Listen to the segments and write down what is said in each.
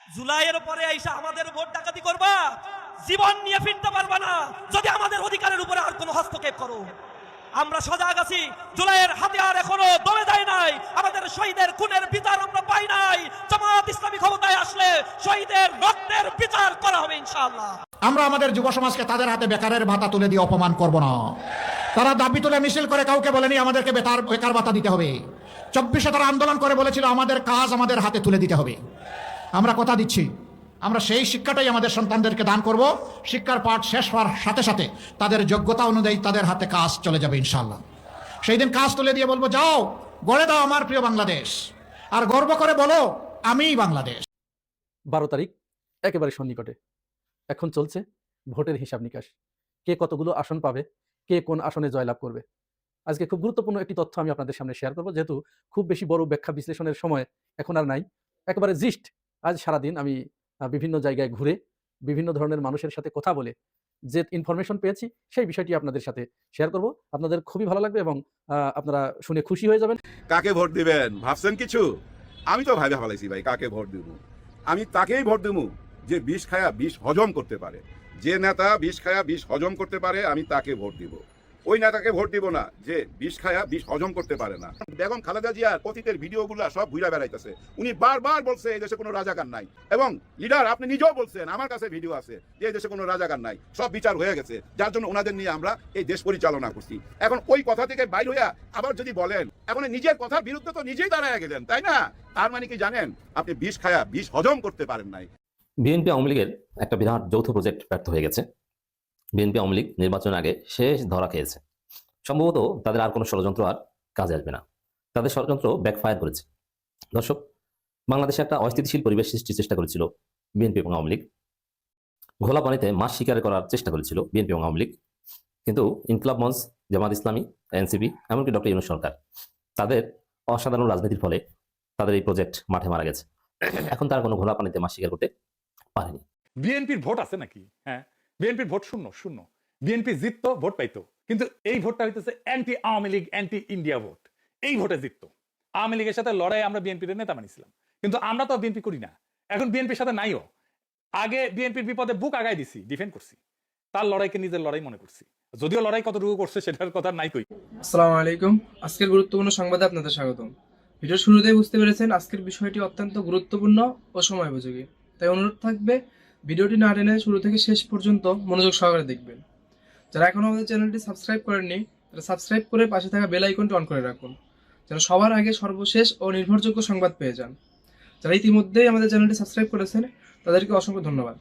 জুলাইয়ের পরে আইসা আমাদের ভোট ডাকাতি করবা, জীবন নিয়ে ফিরতে পারবা না যদি আমাদের অধিকারের উপরে আর কোনো হস্তক্ষেপ করো। আমরা সজাগ আছি, জুলাইয়ের হাতিয়ার এখনো দমে যায় নাই, আমাদের শহীদের খুনের বিচার আমরা পাই নাই। জামাত ইসলামী ক্ষমতায় আসলে শহীদের রক্তের বিচার করা হবে ইনশাআল্লাহ। আমরা আমাদের যুব সমাজকে তাদের হাতে বেকারের ভাতা তুলে দিয়ে অপমান করব না। তারা দাবি তুলে মিছিল করে কাউকে বলেনি আমাদেরকে বেকার ভাতা দিতে হবে। 24-এ তারা আন্দোলন করে বলেছিল আমাদের কাজ আমাদের হাতে তুলে দিতে হবে। আমরা কথা দিচ্ছি, আমরা সেই শিক্ষাটাই আমাদের সন্তানদেরকে দান করব। শিক্ষার পাঠ শেষ হওয়ার সাথে সাথে তাদের যোগ্যতা অনুযায়ী তাদের হাতে কাজ চলে যাবে ইনশাআল্লাহ। সেই দিন কাজ তুলে দিয়ে বলবো, যাও গড়ে দাও আমার প্রিয় বাংলাদেশ, আর গর্ব করে বলো আমিই বাংলাদেশ। 12 তারিখ একেবারে সন্নিকটে। এখন চলছে ভোটের হিসাব নিকাশ, কে কতগুলো আসন পাবে, কে কোন আসনে জয়লাভ করবে। আজকে খুব গুরুত্বপূর্ণ একটি তথ্য আমি আপনাদের সামনে শেয়ার করব, যেহেতু খুব বেশি বড় ব্যাখ্যা বিশ্লেষণের সময় এখন আর নাই। একেবারে জিস্ট আজ সারাদিন আমি বিভিন্ন জায়গায় ঘুরে বিভিন্ন ধরনের মানুষের সাথে কথা বলে যে ইনফরমেশন পেয়েছি সেই বিষয়টি আপনাদের সাথে শেয়ার করব। আপনাদের খুবই ভালো লাগবে এবং আপনারা শুনে খুশি হয়ে যাবেন। কাকে ভোট দিবেন ভাবছেন কিছু? আমি তো ভাইবে ভালাইছি ভাই, কাকে ভোট দিব? আমি তাকেই ভোট দিব যে বিষ খায়া বিষ হজম করতে পারে। যে নেতা বিষ খায়া বিষ হজম করতে পারে আমি তাকে ভোট দিব। ওই নেতাকে ভোট দিব না যে বিষ খায়া বিষ হজম করতে পারে না। বেগম খালেদা জিয়ার অতীতের ভিডিওগুলা সব ঘুরা বেড়াইতেছে। উনি বারবার বলছে এই দেশে কোনো রাজাকার নাই, এবং লিডার আপনি নিজেও বলছেন, আমার কাছে ভিডিও আছে, যে এই দেশে কোনো রাজাকার নাই, সব বিচার হয়ে গেছে, যার জন্য ওনাদের নিয়ে আমরা এই দেশ পরিচালনা করছি। এখন ওই কথা থেকে বাইর হইয়া আবার যদি বলেন, এখন নিজের কথার বিরুদ্ধে তো নিজেই দাঁড়ায় গেলেন, তাই না? তার মানে কি জানেন, আপনি বিষ খায়া বিষ হজম করতে পারেন নাই। বিএনপি আওয়ামী লীগের একটা বিরাট যৌথ প্রজেক্ট ব্যর্থ হয়ে গেছে। বিএনপি আওয়ামী লীগ নির্বাচনের আগে শেষ ধরা খেয়েছে। সম্ভবত তাদের আর কোনো ষড়যন্ত্র আর কাজে আসবে না। তাদের ষড়যন্ত্র ব্যাকফায়ার করেছে। দর্শক, বাংলাদেশে একটা অস্থিতিশীল পরিবেশ সৃষ্টির চেষ্টা করেছিল বিএনপি এবং আওয়ামী লীগ। ঘোলা পানিতে মাছ শিকার করার চেষ্টা করেছিল বিএনপি এবং আওয়ামী লীগ। কিন্তু ইনকলাব মঞ্চ, জামাত ইসলামী, এনসিপি, এমনকি ডক্টর ইউনূস সরকার, তাদের অসাধারণ রাজনীতির ফলে তাদের এই প্রজেক্ট মাঠে মারা গেছে। এখন তারা কোনো ঘোলা পানিতে মাছ শিকার করতে পারেনি। বিএনপির ভোট আছে নাকি? হ্যাঁ, বিএনপির ভোট শূন্য শূন্য। বিএনপি জিততো, ভোট পাইতো, কিন্তু এই ভোটটা হইতেছে anti Awami League, anti India vote. এই ভোটে জিততো। আওয়ামী লীগের সাথে লড়াই আমরা বিএনপির নেতা মানিছিলাম, কিন্তু আমরা তো বিএনপি করি না, এখন বিএনপির সাথে নাইও। আগে বিএনপির বিপদে বুক আগায় দিছি, ডিফেন্ড করছি, তার লড়াইকে নিজের লড়াই মনে করছি, যদিও লড়াই কতটুকু করছে সেটার কথা নাই কই। আসসালামু আলাইকুম। আজকের গুরুত্বপূর্ণ সংবাদে আপনাদের স্বাগতম। ভিডিওর শুরুতেই বুঝতে পেরেছেন আজকের বিষয়টি অত্যন্ত গুরুত্বপূর্ণ ও সময়োপযোগী, তাই অনুরোধ থাকবে ভিডিওটি না টেনে শুরু থেকে শেষ পর্যন্ত মনোযোগ সহকারে দেখবেন। যারা এখনো আমাদের চ্যানেলটি সাবস্ক্রাইব করেননি তারা সাবস্ক্রাইব করে পাশে থাকা বেল আইকনটি অন করে রাখুন, যেন সবার আগে সর্বশেষ ও নির্ভরযোগ্য সংবাদ পেয়ে যান। যারা ইতিমধ্যেই আমাদের চ্যানেলটি সাবস্ক্রাইব করেছেন তাদেরকে অসংখ্য ধন্যবাদ।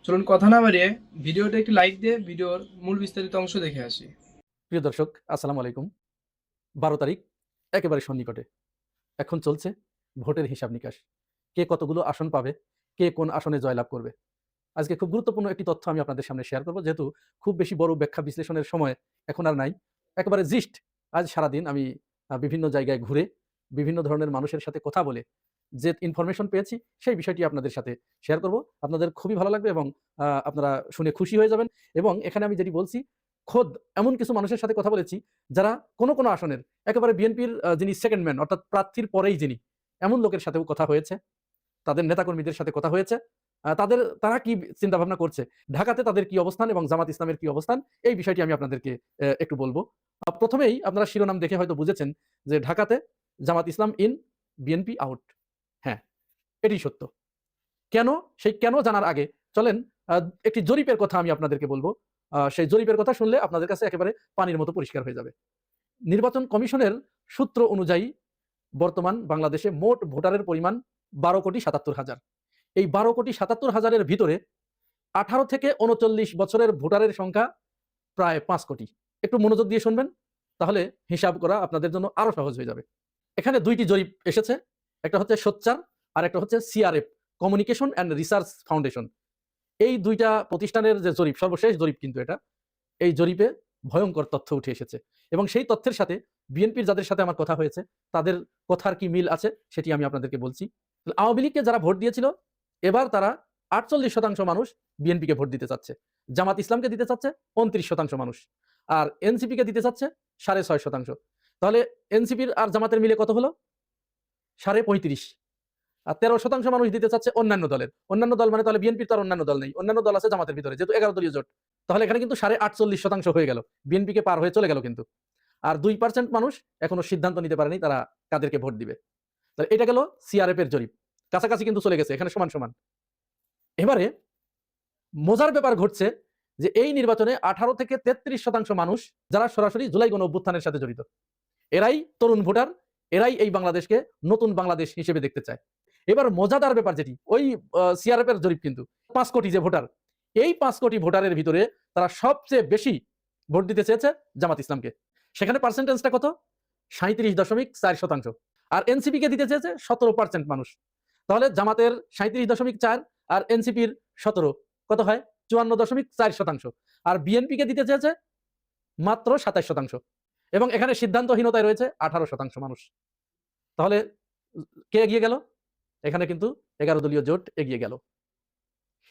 চলুন কথা না বাড়িয়ে ভিডিওটা একটি লাইক দিয়ে ভিডিওর মূল বিস্তারিত অংশ দেখে আসি। প্রিয় দর্শক, আসসালামু আলাইকুম। 12 তারিখ একেবারে সন্নিকটে। এখন চলছে ভোটের হিসাব নিকাশ, কে কতগুলো আসন পাবে, কে কোন আসনে জয়লাভ করবে। আজকে খুব গুরুত্বপূর্ণ একটি তথ্য আমি আপনাদের সামনে শেয়ার করব, যেহেতু খুব বেশি বড় ব্যাখ্যা বিশ্লেষণের সময় এখন আর নাই। একেবারে জিস্ট আজ সারাদিন আমি বিভিন্ন জায়গায় ঘুরে বিভিন্ন ধরনের মানুষের সাথে কথা বলে যে ইনফরমেশন পেয়েছি সেই বিষয়টি আপনাদের সাথে শেয়ার করব। আপনাদের খুবই ভালো লাগবে এবং আপনারা শুনে খুশি হয়ে যাবেন। এবং এখানে আমি যেটি বলছি, খোদ এমন কিছু মানুষের সাথে কথা বলেছি যারা কোনো কোনো আসনের একেবারে বিএনপির যিনি সেকেন্ড ম্যান, অর্থাৎ প্রার্থীর পরেই যিনি, এমন লোকের সাথেও কথা হয়েছে, তাদের নেতাকর্মীদের সাথে কথা হয়েছে। তারা কি চিন্তা ভাবনা করছে, ঢাকাতে তাদের কি অবস্থান এবং জামাত ইসলামের কি অবস্থান, এই বিষয়টি আমি আপনাদেরকে একটু বলবো। প্রথমেই আপনারা শিরোনাম দেখে হয়তো বুঝেছেন যে ঢাকাতে জামাত ইসলাম ইন, বিএনপি আউট। হ্যাঁ, এটি সত্য। কেন, সেই কেন জানার আগে চলেন একটি জরিপের কথা আমি আপনাদেরকে বলবো। সেই জরিপের কথা শুনলে আপনাদের কাছে একেবারে পানির মতো পরিষ্কার হয়ে যাবে। নির্বাচন কমিশনের সূত্র অনুযায়ী বর্তমান বাংলাদেশে মোট ভোটারের পরিমাণ 12,77,000। এই 12,77,000-এর ভিতরে 18 থেকে 39 বছরের ভোটারের সংখ্যা প্রায় 5 কোটি। একটু মনোযোগ দিয়ে শুনবেন, তাহলে হিসাব করা আপনাদের জন্য আরো সহজ হয়ে যাবে। এখানে দুইটি জরিপ এসেছে, একটা হচ্ছে সোচ্চার আর একটা হচ্ছে CRF, communication and research foundation. এই দুইটা প্রতিষ্ঠানের যে জরিপ, সর্বশেষ জরিপ কিন্তু এটা, এই জরিপে ভয়ঙ্কর তথ্য উঠে এসেছে এবং সেই তথ্যের সাথে বিএনপির যাদের সাথে আমার কথা হয়েছে তাদের কথার কি মিল আছে সেটি আমি আপনাদেরকে বলছি। আওয়ামী লীগকে যারা ভোট দিয়েছিল এবার তারা 48% মানুষ বিএনপিকে ভোট দিতে চাচ্ছে, জামাত ইসলামকে দিতে চাচ্ছে 29% মানুষ, আর এনসিপিকে দিতে চাচ্ছে 6.5%। তাহলে এনসিপির আর জামাতের মিলে কত হলো? 35.5। আর 13% মানুষ দিতে চাচ্ছে অন্যান্য দলের। অন্যান্য দল মানে তাহলে বিএনপির তো আর অন্যান্য দল নেই, অন্যান্য দল আছে জামাতের ভিতরে, যেহেতু 11 দলীয় জোট। তাহলে এখানে কিন্তু 48.5% হয়ে গেল, বিএনপিকে পার হয়ে চলে গেল কিন্তু। আর 2% মানুষ এখনো সিদ্ধান্ত নিতে পারেনি তারা কাদেরকে ভোট দিবে। তাহলে এটা গেল সিআরএফ এর জরিপ, কাছাকাছি কিন্তু চলে গেছে, এখানে সমান সমান। এবারে মজার ব্যাপার ঘটছে যে এই নির্বাচনে 18 থেকে 33% মানুষ যারা সরাসরি জুলাই গণ অভ্যুত্থানের সাথে জড়িত, এরাই তরুণ ভোটার, এরাই এই বাংলাদেশকে নতুন বাংলাদেশ হিসেবে দেখতে চায়। এবার মজাদার ব্যাপার যেটি, ওই সিআরএফ এর জরিপ কিন্তু 5 কোটি যে ভোটার, এই 5 কোটি ভোটারের ভিতরে তারা সবচেয়ে বেশি ভোট দিতে চেয়েছে জামাত ইসলামকে। সেখানে পার্সেন্টেজটা কত? 37.4%। আর এনসিপি কে দিতে চেয়েছে 17% মানুষ। তাহলে জামাতের 37.4 আর এনসিপির 17 কত হয়? 54.4%। আর বিএনপি কে দিতে চেয়েছে মাত্র 27%। এবং এখানে সিদ্ধান্তহীনতায় রয়েছে 18% মানুষ। তাহলে কে এগিয়ে গেল? এখানে কিন্তু 11 দলীয় জোট এগিয়ে গেল।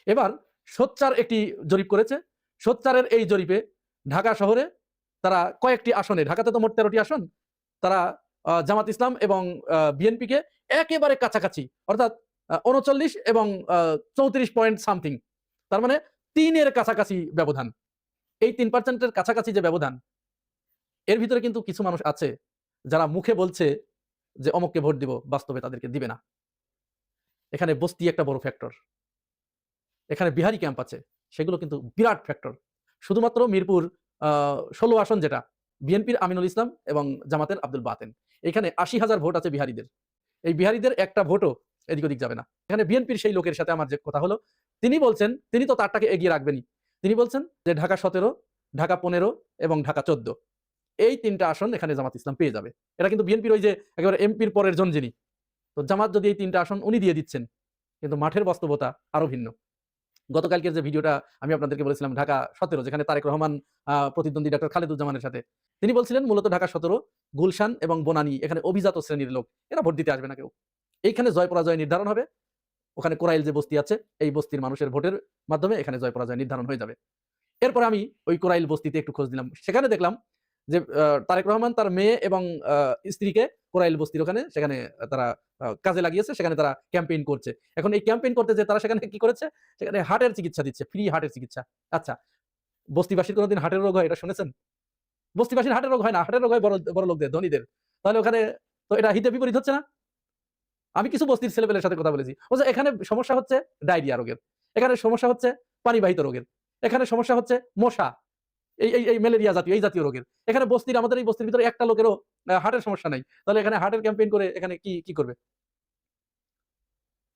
এবার সোচ্চার একটি জরিপ করেছে। সোচ্চারের এই জরিপে ঢাকা শহরে তারা কয়েকটি আসনে, ঢাকাতে তো মোট 13টি আসন, তারা জামাত ইসলাম এবং বিএনপিকে একেবারে কাছাকাছি, অর্থাৎ 39 এবং 34 পয়েন্ট সামথিং, তার মানে 3-এর কাছাকাছি ব্যবধান। এই 3%-এর কাছাকাছি যে ব্যবধান, এর ভিতরে কিন্তু কিছু মানুষ আছে যারা মুখে বলছে যে অমুককে ভোট দিব, বাস্তবে তাদেরকে দিবে না। এখানে বস্তি একটা বড় ফ্যাক্টর, এখানে বিহারি ক্যাম্প আছে, সেগুলো কিন্তু বিরাট ফ্যাক্টর। শুধুমাত্র মিরপুর 16 আসন যেটা বিএনপির আমিনুল ইসলাম এবং জামাতের আব্দুল বাতেন, এখানে 80,000 ভোট আছে বিহারিদের। এই বিহারিদের একটা ভোটও এদিক ওদিক যাবে না। এখানে বিএনপির সেই লোকের সাথে আমার যে কথা হলো, তিনি বলছেন, তিনি তো তারটাকে এগিয়ে রাখবেনই, তিনি বলছেন যে ঢাকা 17, ঢাকা 15 এবং ঢাকা 14, এই 3টা আসন এখানে জামাত ইসলাম পেয়ে যাবে। এটা কিন্তু বিএনপির ওই যে একেবারে এমপির পরের জন যিনি, তো জামাত যদি এই 3টা আসন উনি দিয়ে দিচ্ছেন, কিন্তু মাঠের বাস্তবতা আরো ভিন্ন। গতকালকের যে ভিডিওটা আমি আপনাদেরকে বলেছিলাম ঢাকা 17, যেখানে তারেক রহমান প্রতিদ্বন্দ্বী ডক্টর খালেদুজ্জামানের সাথে, তিনি বলছিলেন মূলত ঢাকা 17, গুলশান এবং বনানী, এখানে অভিজাত শ্রেণীর লোক, এরা ভোট দিতে আসবে না কেউ। এইখানে জয় পরাজয় নির্ধারণ হবে। ওখানে কোরাইল যে বস্তি আছে, এই বস্তির মানুষের ভোটের মাধ্যমে এখানে জয় পরাজয় নির্ধারণ হয়ে যাবে। এরপর আমি ওই কোরাইল বস্তিতে একটু খোঁজ দিলাম, সেখানে দেখলাম যে তারেক রহমান তার মেয়ে এবং স্ত্রীকে কোরাইল বস্তির ওখানে সেখানে তারা কাজে লাগিয়েছে, সেখানে তারা ক্যাম্পেইন করছে। এখন এই ক্যাম্পেইন করতে যে তারা সেখানে কি করেছে, সেখানে হার্টের চিকিৎসা দিচ্ছে, ফ্রি হার্টের চিকিৎসা। আচ্ছা, বস্তিবাসীর কোনোদিন হার্টের রোগ হয় এটা শুনেছেন? বস্তিবাসীর হার্টের রোগ হয় না, হার্টের রোগ হয় বড় বড় লোকদের, ধনীদের। তাহলে ওখানে তো এটা হিতে বিপরীত হচ্ছে না? আমি কিছু বস্তির ছেলেপেলের সাথে কথা বলেছি, ও যে এখানে সমস্যা হচ্ছে ডায়রিয়া রোগের, এখানে সমস্যা হচ্ছে পানিবাহিত রোগের, এখানে সমস্যা হচ্ছে মশা, এই ম্যালেরিয়া জাতীয়, এই জাতীয় রোগের। এখানে বস্তির, আমাদের এই বস্তির ভিতরে একটা লোকেরও হার্টের সমস্যা নাই, তাহলে এখানে হার্টের ক্যাম্পেইন করে এখানে কি করবে?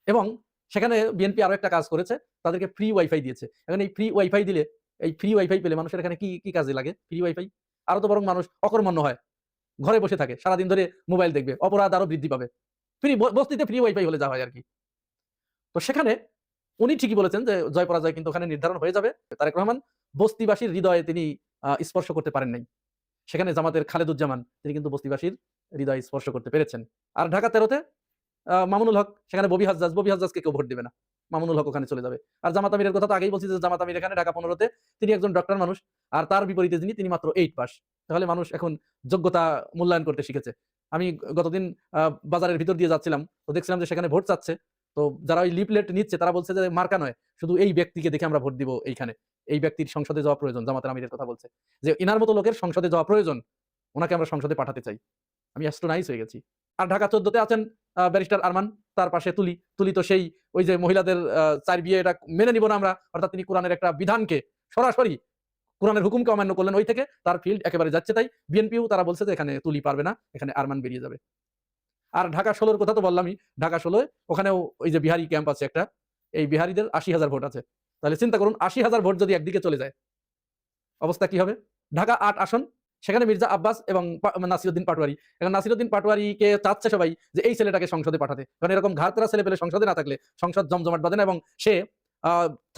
এবং সেখানে বিএনপি আরো একটা কাজ করেছে, তাদেরকে ফ্রি ওয়াইফাই দিয়েছে। এখন এই ফ্রি ওয়াইফাই দিলে, এই ফ্রি ওয়াইফাই পেলে মানুষের এখানে কি কাজে লাগে? ফ্রি ওয়াইফাই আরো তো বরং মানুষ অকর্মণ্য হয়, ঘরে বসে থাকে, সারাদিন ধরে মোবাইল দেখবে, অপরাধ আরো বৃদ্ধি পাবে। বস্তিতে ফ্রি ওয়াইফাই হলে যা হয় আর কি। তো সেখানে উনি ঠিকই বলেছেন যে জয় পরাজয় কিন্তু ওখানে নির্ধারণ হয়ে যাবে। তারেক রহমান বস্তিবাসীর হৃদয়ে তিনি স্পর্শ করতে পারেন নাই, সেখানে জামাতের খালেদুজ্জামান তিনি কিন্তু বস্তিবাসীর হৃদয় স্পর্শ করতে পেরেছেন। আর ঢাকা 13-তে মামুনুল হক, সেখানে ববি হাজ্জাজকে কেউ ভোট দেবে না, মামুনুল হক ওখানে চলে যাবে। আর জামাত আমিরের কথা তো আগেই বলছি যে জামাত আমির এখানে ঢাকা 15-তে তিনি একজন ডক্টর মানুষ, আর তার বিপরীতে তিনি মাত্র 8 পাস। তাহলে মানুষ এখন যোগ্যতা মূল্যায়ন করতে শিখেছে। আমি গতদিন বাজারের ভিতর দিয়ে যাচ্ছিলাম, তো দেখছিলাম যে সেখানে ভোট চাচ্ছে, তো যারা ওই লিফলেট নিচ্ছে তারা বলছে যে মার্কা নয়, শুধু এই ব্যক্তিকে দেখে আমরা ভোট দিব, এইখানে এই ব্যক্তির সংসদে যাওয়া প্রয়োজন। জামাতের আমিরের কথা বলছে যে ইনার মতো লোকের সংসদে যাওয়া প্রয়োজন, ওনাকে আমরা সংসদে পাঠাতে চাই। আমি অ্যাস্ট্রোনাইজ হয়ে গেছি। আর ঢাকা 14-তে আছেন ব্যারিস্টার আরমান, তার পাশে তুলি তো সেই ওই যে মহিলাদের 4 বিয়ে, এটা মেনে নিব না আমরা, অর্থাৎ তিনি কোরআনের একটা বিধানকে সরাসরি, কোরআনের হুকুমকে অমান্য করলেন, ওই থেকে তার ফিল্ড একেবারে যাচ্ছে তাই। বিএনপিও তারা বলছে যে এখানে তুলি পারবে না, এখানে আরমান বেরিয়ে যাবে। আর ঢাকা 16-র কথা তো বললামই, ঢাকা 16 ওখানেও ওই যে বিহারি ক্যাম্প আছে একটা, এই বিহারিদের 80,000 ভোট আছে। তাহলে চিন্তা করুন, 80,000 ভোট যদি একদিকে চলে যায়, অবস্থা কি হবে? ঢাকা 8 আসন, সেখানে মির্জা আব্বাস এবং নাসিরউদ্দিন পাটোয়ারি। এখন নাসিরউদ্দিন পাটোয়ারিকে চাচ্ছে সবাই যে এই ছেলেটাকে সংসদে পাঠাতে, কারণ এরকম ঘাড়তেরা ছেলে পেলে সংসদে না থাকলে সংসদ জমজমাট বাঁধে না, এবং সে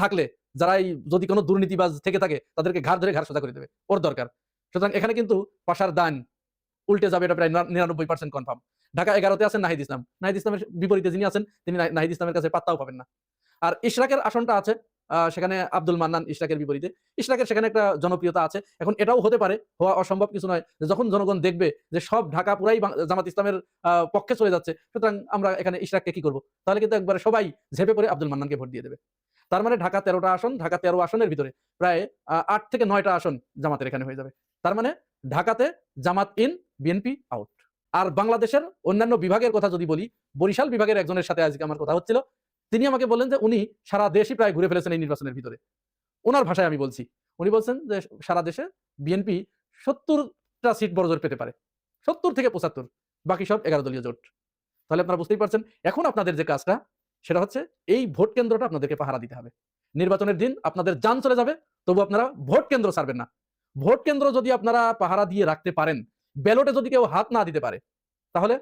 থাকলে যারাই যদি কোনো দুর্নীতিবাজ থেকে থাকে তাদেরকে ঘাড় ধরে ঘাড় সোজা করে দেবে, ওর দরকার। সুতরাং এখানে কিন্তু পাশার দান উল্টে যাবে, এটা প্রায় 99% কনফার্ম। ঢাকা 11-তে আছেন নাহিদ ইসলাম, নাহিদ ইসলামের বিপরীতে যিনি আছেন তিনি নাহিদ ইসলামের কাছে পাত্তাও পাবেন না। আর ইশরাকের আসনটা আছে সেখানে আব্দুল মান্নান ইশরাকের বিপরীতে। ইশরাকের সেখানে একটা জনপ্রিয়তা আছে। এখন এটাও হতে পারে, হওয়া অসম্ভব কিছু নয়, যে যখন জনগণ দেখবে যে সব ঢাকা পুরাই জামাত ইসলামের পক্ষে চলে যাচ্ছে, সুতরাং আমরা এখানে ইশরাককে কি করব? তাহলে কিন্তু একবারে সবাই ঝেঁপে পড়ে আব্দুল মান্নানকে ভোট দিয়ে দেবে। তার মানে ঢাকা 13টা আসন, ঢাকা 13 আসনের ভিতরে প্রায় 8 থেকে 9টা আসন জামাতের এখানে হয়ে যাবে। তার মানে ঢাকাতে জামাত ইন, বিএনপি আউট। আর বাংলাদেশের অন্যান্য বিভাগের কথা যদি বলি, বরিশাল বিভাগের একজনের সাথে আজকে আমার কথা হচ্ছিল, তিনি আমাকে বললেন যে উনি সারা দেশই প্রায় ঘুরে ফেলেছেন এই নির্বাচনের ভিতরে। ওনার ভাষায় আমি বলছি, উনি বলছেন যে সারা দেশে বিএনপি 70টা সিট বড়জোর পেতে পারে, 70 থেকে 75, বাকি সব 11 দলীয় জোট। তাহলে আপনারা বুঝতেই পারছেন, এখন আপনাদের যে কাজটা সেটা হচ্ছে এই ভোট কেন্দ্রটা আপনাদেরকে পাহারা দিতে হবে। নির্বাচনের দিন আপনাদের জান চলে যাবে, তবু আপনারা ভোট কেন্দ্র ছাড়বেন না। ভোট কেন্দ্র যদি আপনারা পাহারা দিয়ে রাখতে পারেন, ব্যালটে যদি কেউ হাত না দিতে পারে, তাহলে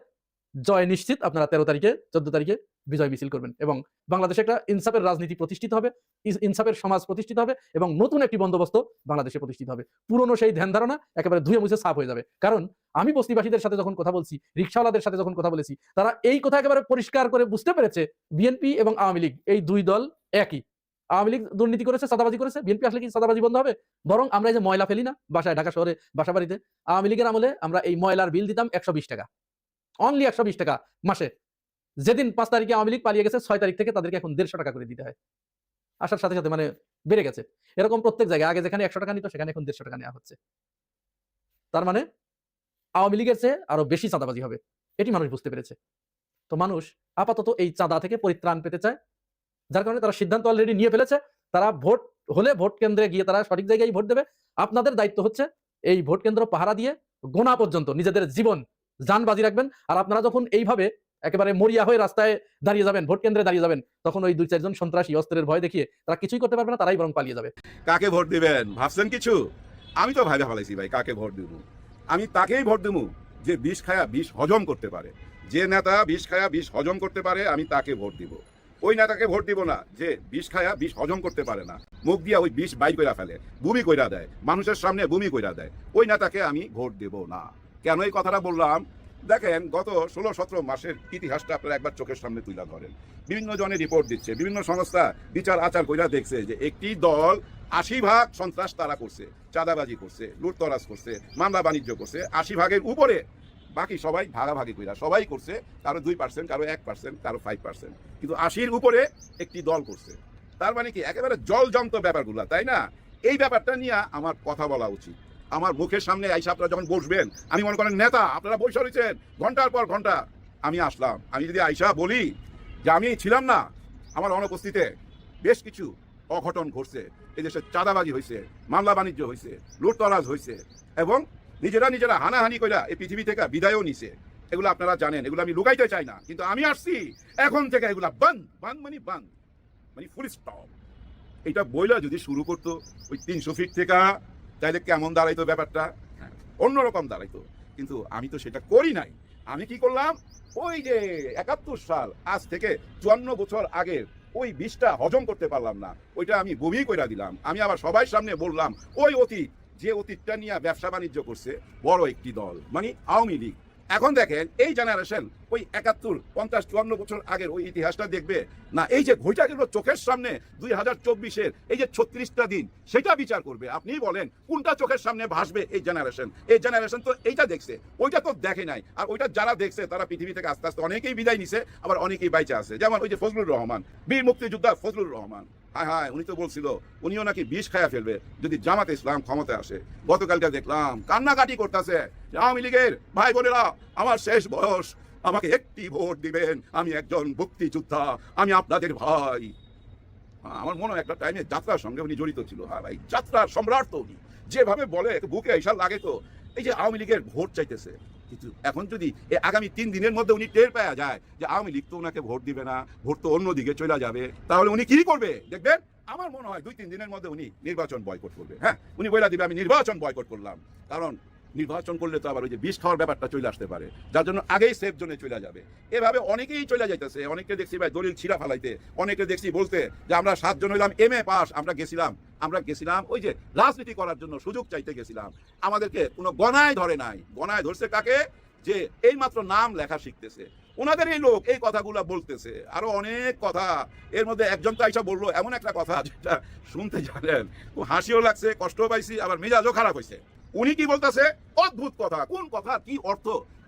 জয় নিশ্চিত। আপনারা 13 তারিখে 14 তারিখে বিজয় মিছিল করবেন এবং বাংলাদেশে একটা ইনসাফের রাজনীতি প্রতিষ্ঠিত হবে, ইনসাফের সমাজ প্রতিষ্ঠিত হবে এবং নতুন একটি বন্দোবস্ত বাংলাদেশে প্রতিষ্ঠিত হবে। পুরনো সেই ধ্যান ধারণা একেবারে ধুয়ে মুছে সাফ হয়ে যাবে। কারণ আমি বস্তিবাসীদের সাথে যখন কথা বলছি, রিকশাওয়ালাদের সাথে যখন কথা বলেছি, তারা এই কথা একেবারে পরিষ্কার করে বুঝতে পেরেছে বিএনপি এবং আওয়ামী লীগ এই দুই দল একই। আওয়ামী লীগ দুর্নীতি করেছে, চাঁদাবাজি করেছে, বিএনপি আসলে কি চাঁদাবাজি বন্ধ হবে? বরং আমরা এই যে ময়লা ফেলি না বাসায়, ঢাকা শহরে বাসা বাড়িতে, আওয়ামী লীগের আমলে আমরা এই ময়লার বিল দিতাম 120 টাকা, অনলি 120 টাকা মাসে। যেদিন 5 তারিখে আওয়ামী লীগ পালিয়ে গেছে, 6 তারিখ থেকে তাদেরকে এখন 150 টাকা করে দিতে হয়। আসার সাথে সাথে মানে বেড়ে গেছে। এরকম প্রত্যেক জায়গায় আগে যেখানে 100 টাকা নিত সেখানে এখন 150 টাকা নেওয়া হচ্ছে। তার মানে আওয়ামী লীগের চেয়ে আরো বেশি চাঁদাবাজি হবে, এটি মানুষ বুঝতে পেরেছে। তো মানুষ আপাতত এই চাঁদা থেকে পরিত্রাণ পেতে চায়, যার কারণে তারা সিদ্ধান্ত অলরেডি নিয়ে ফেলেছে। তারা ভোট হলে ভোট কেন্দ্রে গিয়ে তারা সঠিক জায়গায় ভোট দেবে। আপনাদের দায়িত্ব হচ্ছে এই ভোট কেন্দ্র পাহারা দিয়ে গোনা পর্যন্ত নিজেদের জীবন জান বাজি রাখবেন। আর আপনারা যখন এইভাবে একেবারে মরিয়া হয়ে রাস্তায় দাঁড়িয়ে যাবেন, ভোট কেন্দ্রে দাঁড়িয়ে যাবেন, তখন ওই 2-4 জন সন্ত্রাসী অস্ত্রের ভয় দেখিয়ে তারা কিছুই করতে পারবে না, তারাই বরং পালিয়ে যাবে। কাকে ভোট দিবেন ভাবছেন কিছু? আমি তো ভাইবা ফেলাইছি ভাই কাকে ভোট দিব। আমি তাকেই ভোট দেবো যে বিষ খায়া বিষ হজম করতে পারে। যে নেতা বিষ খায়া বিষ হজম করতে পারে আমি তাকে ভোট দিব। ওই নেতাকে ভোট দিব না যে বিষ খায়া বিষ হজম করতে পারে না, মুখ দিয়া ওই বিষ বাই কইরা ফেলে, বমি কইরা দেয়, মানুষের সামনে বমি কইরা দেয়। ওই নেতাকে আমি ভোট দেব না। কেন এই কথাটা বললাম? দেখেন, গত 16-17 মাসের ইতিহাসটা আপনারা একবার চোখের সামনে তুলে ধরেন। বিভিন্ন জনের রিপোর্ট দিচ্ছে, বিভিন্ন সংস্থা বিচার আচার কইরা দেখছে যে একটি দল 80% সন্ত্রাস তারা করছে, চাঁদাবাজি করছে, লুটতরাজ করছে, মামলা বাণিজ্য করছে। 80% উপরে বাকি সবাই ভাগাভাগি কইরা সবাই করছে, কারো 2%, কারো 1%, কারো 5%, কিন্তু 80-র উপরে একটি দল করছে। তার মানে কি একেবারে জলজন্ত ব্যাপারগুলা, তাই না? এই ব্যাপারটা নিয়ে আমার কথা বলা উচিত। আমার মুখের সামনে আইসা আপনারা যখন বসবেন, আমি মনে করেন নেতা, আপনারা বসে রয়েছেন ঘন্টার পর ঘন্টা, আমি আসলাম, আমি যদি আইসা বলি যে আমি ছিলাম না, আমার অনুপস্থিতিতে বেশ কিছু অঘটন ঘটছে, এই দেশে চাঁদাবাজি হয়েছে, মামলা বাণিজ্য হয়েছে, লুটতরাজ হয়েছে এবং নিজেরা হানাহানি কইরা এই পৃথিবী থেকে বিদায়ও নিছে, এগুলো আপনারা জানেন, এগুলো আমি লুকাইতে চাই না। কিন্তু আমি আসছি এখন থেকে এগুলা বান বান মানে ফুল স্টপ। এটা বইলা যদি শুরু করতো ওই 300 ফিট থেকে, তাইলে কেমন দাঁড়াইতো ব্যাপারটা? অন্যরকম দাঁড়াইতো। কিন্তু আমি তো সেটা করি নাই। আমি কি করলাম? ওই যে 71 সাল, আজ থেকে 54 বছর আগের ওই বিষটা হজম করতে পারলাম না, ওইটা আমি বমি কইরা দিলাম। আমি আবার সবাই সামনে বললাম ওই অতীত, যে অতীতটা নিয়ে ব্যবসা বাণিজ্য করছে বড় একটি দল, মানে আওয়ামী লীগ। এখন দেখেন এই জেনারেশন ওই 71, 50, 54 বছর আগের ওই ইতিহাসটা দেখবে না, এই যে ঘইটা গেল চোখের সামনে 2024-এর এই যে 36টা দিন, সেটা বিচার করবে। আপনি বলেন কোনটা চোখের সামনে ভাসবে? এই জেনারেশন তো এইটা দেখছে, ওইটা তো দেখে নাই। আর ওইটা যারা দেখছে তারা পৃথিবী থেকে আস্তে আস্তে অনেকেই বিদায় নিছে, আবার অনেকেই বাইচে আছে। যেমন ওই যে ফজলুর রহমান, বীর মুক্তিযোদ্ধা ফজলুর রহমান, হায় উনি তো বলছিল উনিও নাকি বিষ খায়া ফেলবে যদি জামাতে ইসলাম ক্ষমতায় আসে। গতকালকে দেখলাম কান্নাকাটি করতেছে আওয়ামী লীগের ভাই বোনেরা, আমার শেষ বয়স, আমাকে একটি ভোট দিবেন, আমি একজন মুক্তিযোদ্ধা, আমি আপনাদের ভাই। আমার মনে হয় একটা টাইমে যাত্রার সঙ্গে উনি জড়িত ছিল। হ্যাঁ ভাই, যাত্রার সম্রাট তো উনি, যেভাবে বলে বুকে ঈশা লাগে। তো এই যে আওয়ামী লীগের ভোট চাইতেছে, কিন্তু এখন যদি আগামী 3 দিনের মধ্যে উনি টের পাওয়া যায় যে আওয়ামী লীগ তো ওনাকে ভোট দিবে না, ভোট তো অন্যদিকে চলে যাবে, তাহলে উনি কি করবে দেখবেন? আমার মনে হয় 2-3 দিনের মধ্যে উনি নির্বাচন বয়কট করবে। হ্যাঁ, উনি বলে দিবে আমি নির্বাচন বয়কট করলাম। কারণ নির্বাচন করলে তো আবার ওই যে বিষ খাওয়ার ব্যাপারটা চলে আসতে পারে, যার জন্য আগেই সেফ জোনে চলে যাবে। এভাবে অনেকেই চলে যাইতেছে। অনেকে দেখছি ভাই দলিল ছিঁড়া ফালাইতে, অনেকে দেখছি বলতে যে আমরা 7 জন হইলাম MA পাস, আমরা গেছিলাম ওই যে রাজনীতি করার জন্য সুযোগ চাইতে গেছিলাম। আমাদেরকে কোনো গণায় ধরে নাই। গণায় ধরছে কাকে? যে এইমাত্র নাম লেখা শিখতেছে। ওনাদের এই লোক এই কথাগুলো বলতেছে, আরো অনেক কথা। এর মধ্যে একজন তো আইসা বললো এমন একটা কথা যেটা শুনতে জানেন খুব হাসিও লাগছে, কষ্টও পাইছি, আবার মেজাজও খারাপ হয়েছে। উনি কি বলতেছে? অদ্ভুত কথা, কোন কথা কি অর্থ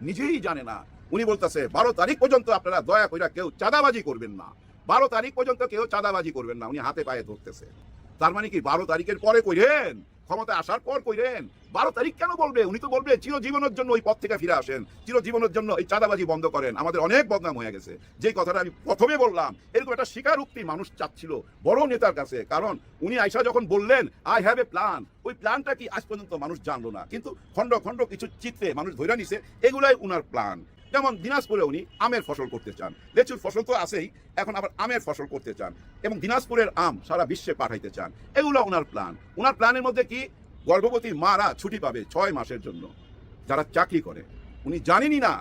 নিজেই জানে না। উনি বলতেছে 12 তারিখ পর্যন্ত আপনারা দয়া করে কেউ চাঁদাবাজি করবেন না, 12 তারিখ পর্যন্ত কেউ চাঁদাবাজি করবেন না। উনি হাতে পায়ে ধরতেছে। তার মানে কি 12 তারিখের পরে কইরেন, ক্ষমতা আসার পর কইরেন? 12 তারিখ কেন বলবে? উনি তো বলবে চিরজীবনের জন্য ওই পথ থেকে ফিরে আসেন, চিরজীবনের জন্য এই চাঁদাবাজি বন্ধ করেন, আমাদের অনেক বদনাম হয়ে গেছে। যে কথাটা আমি প্রথমে বললাম, এরকম একটা স্বীকারোক্তি মানুষ চাচ্ছিল বড় নেতার কাছে। কারণ উনি আইসা যখন বললেন আই হ্যাভ এ প্ল্যান, ওই প্ল্যানটা কি আজ পর্যন্ত মানুষ জানলো না, কিন্তু খণ্ড খণ্ড কিছু চিত্রে মানুষ ধরে নিছে এগুলাই উনার প্ল্যান। যেমন দিনাজপুরে উনি আমের ফসল করতে চান, লেচুর ফসল তো আছেই, এখন আবার আমের ফসল করতে চান, এবং দিনাজপুরের আম সারা বিশ্বে পাঠাইতে চান। এগুলো ওনার প্ল্যান। ওনার প্ল্যানের মধ্যে কি? গর্ভবতী মারা ছুটি পাবে 6 মাসের জন্য, যারা চাকরি করে। উনি জানেনই না